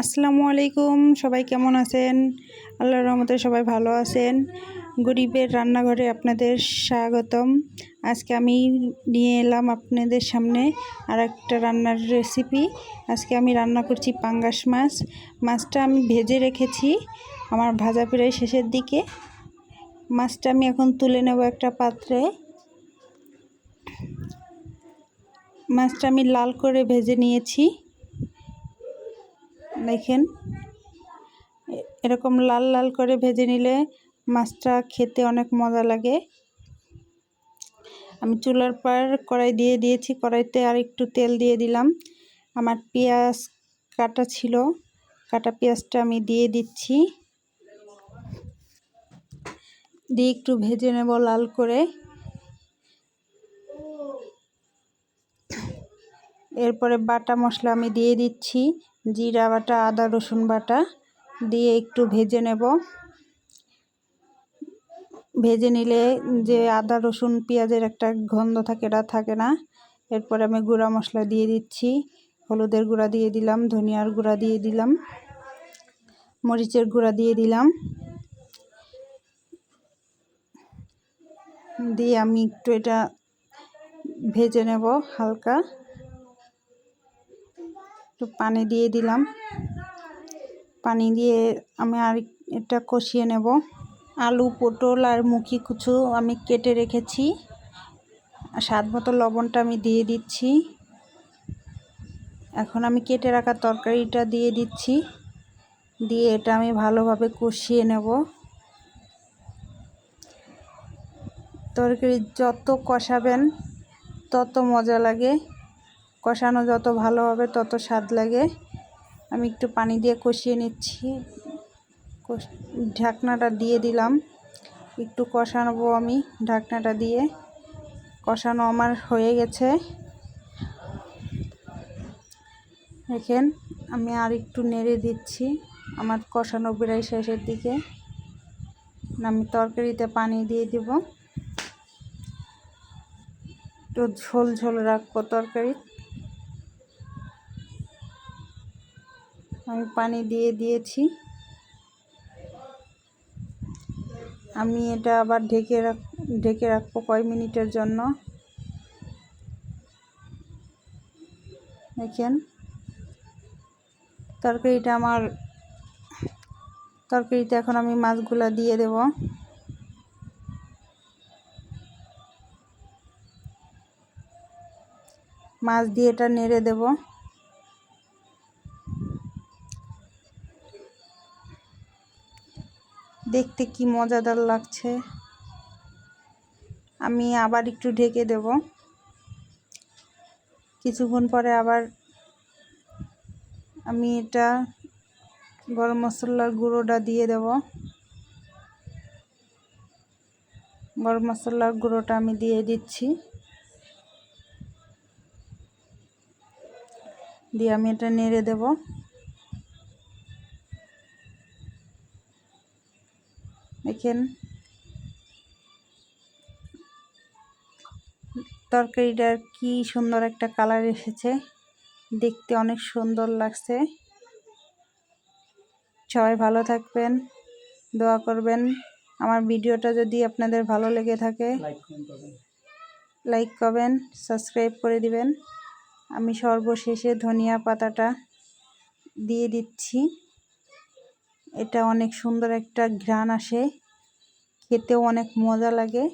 আসসালামু আলাইকুম, সবাই কেমন আছেন? আল্লাহর রহমতে সবাই ভালো আছেন। গরিবের রান্নাঘরে আপনাদের স্বাগতম। আজকে আমি নিয়ে এলাম আপনাদের সামনে আর একটা রান্নার রেসিপি। আজকে আমি রান্না করছি পাঙ্গাস মাছ। মাছটা আমি ভেজে রেখেছি, আমার ভাজা প্রায় শেষের দিকে। মাছটা আমি এখন তুলে নেব একটা পাত্রে। মাছটা আমি লাল করে ভেজে নিয়েছি, দেখেন। এরকম লাল লাল করে ভেজে নিলে মাছটা খেতে অনেক মজা লাগে। আমি চুলার পর কড়াই দিয়ে দিয়েছি, কড়াইতে আর একটু তেল দিয়ে দিলাম। আমার পেঁয়াজ কাটা ছিল, কাটা পেঁয়াজটা আমি দিয়ে দিচ্ছি, দিয়ে একটু ভেজে নেব লাল করে। এরপরে বাটা মশলা আমি দিয়ে দিচ্ছি, জিরা বাটা, আদা রসুন বাটা দিয়ে একটু ভেজে নেব। ভেজে নিলে যে আদা রসুন পেঁয়াজের একটা গন্ধ থাকে, এটা থাকে না। এরপরে আমি গুঁড়া মশলা দিয়ে দিচ্ছি, হলুদের গুঁড়া দিয়ে দিলাম, ধনিয়ার গুঁড়া দিয়ে দিলাম, মরিচের গুঁড়া দিয়ে দিলাম। দিয়ে আমি একটু এটা ভেজে নেব হালকা। একটু পানি দিয়ে দিলাম, পানি দিয়ে আমি আর এটা কষিয়ে নেব। আলু, পটল আর মুখি কুচু আমি কেটে রেখেছি, স্বাদ মতো লবণটা আমি দিয়ে দিচ্ছি। এখন আমি কেটে রাখা তরকারিটা দিয়ে দিচ্ছি, দিয়ে এটা আমি ভালোভাবে কষিয়ে নেব। তরকারি যত কষাবেন তত মজা লাগে, কষানো যত ভালো হবে তত স্বাদ লাগে। আমি একটু পানি দিয়ে কষিয়ে নিচ্ছি, ঢাকনাটা দিয়ে দিলাম, একটু কষাবো আমি ঢাকনাটা দিয়ে। কষানো আমার হয়ে গেছে, দেখেন। আমি আর একটু নেড়ে দিচ্ছি, আমার কষানো প্রায় শেষের দিকে। আমি তরকারিতে পানি দিয়ে দিব, একটু ঝোল ঝোল রাখবো তরকারি। আমি পানি দিয়ে দিয়েছি, আমি এটা আবার ঢেকে রাখবো কয়েক মিনিটের জন্য। দেখেন তরকারিতে এখন আমি মাছগুলা দিয়ে দেব। মাছ দিয়ে এটা নেড়ে দেব। দেখতে কি মজাদার লাগছে। আমি আবার একটু ঢেকে দেব, কিছুক্ষণ পরে আবার আমি এটা গরম মশলার গুঁড়োটা দিয়ে দেব। গরম মশলার গুঁড়োটা আমি দিয়ে দিচ্ছি, দিয়ে আমি এটা নেড়ে দেব। দেখেন তরকারিটার কি সুন্দর একটা কালার এসেছে, দেখতে অনেক সুন্দর লাগছে। সবাই ভালো থাকবেন, দোয়া করবেন। আমার ভিডিওটা যদি আপনাদের ভালো লেগে থাকে লাইক করবেন, সাবস্ক্রাইব করে দিবেন। আমি সর্বশেষে ধনিয়া পাতাটা দিয়ে দিচ্ছি, এটা অনেক সুন্দর একটা ঘ্রাণ আসে, খেতেও অনেক মজা লাগে।